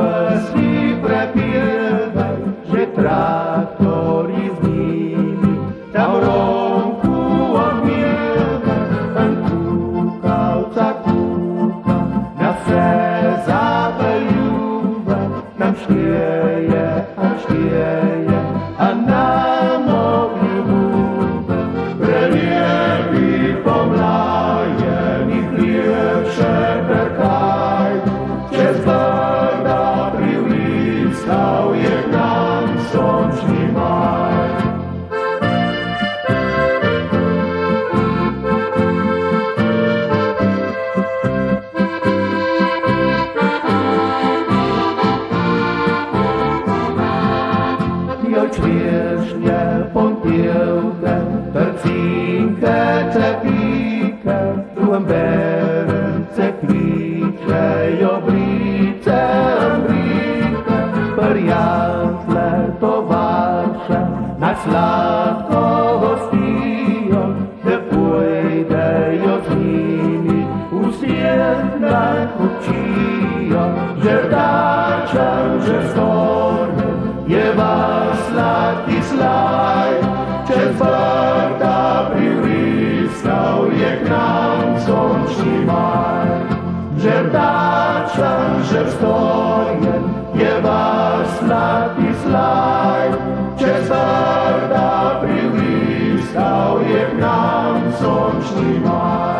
myśli prepiewaj, że traktori z nimi tam rąku odmiewa. Ten kukał, ta kuka, na wse zapeliuwa, nam śnieje, a nam obliwuwa. Prelepi pomlaje, i chlieb przeperkaj, przez woda pribliskał, jak nam sączni maj. Joj śmiesznie pąpiełkę, tercinkę, cepikę, druhem berence klicze, i oblicze Andrikę. Periantle towarze, na sladko gostiją, gdy pójdę jo z nimi, usiedla kuciją, że daczam, że storny, je was sladki slaj, przez warta pribliskał, jak nam sączni maj. Że daczam, że stoję, je was sladki slaj, przez warta pribliskał, jak nam sączni maj.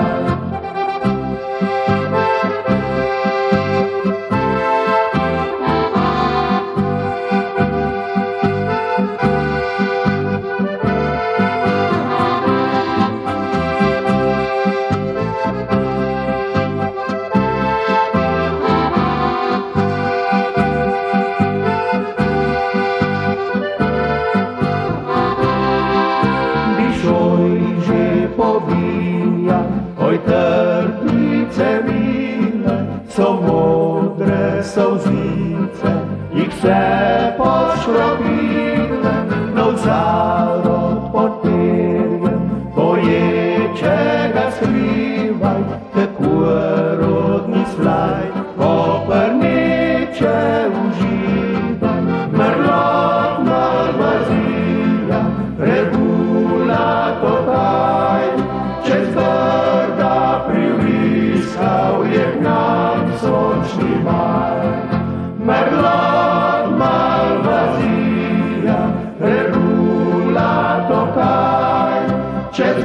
Oj, terplice mile, są mądre, są zlice, ich se poszropile, no zarod pod tyrjem, pojecie ga skrivaj, te kłerodni slaj, kopernicze używaj, merlot, malwazija, regula to taj, przez warta pribliskał, jak nam sączni maj. Merlot, malwazija, regula to kaj, przez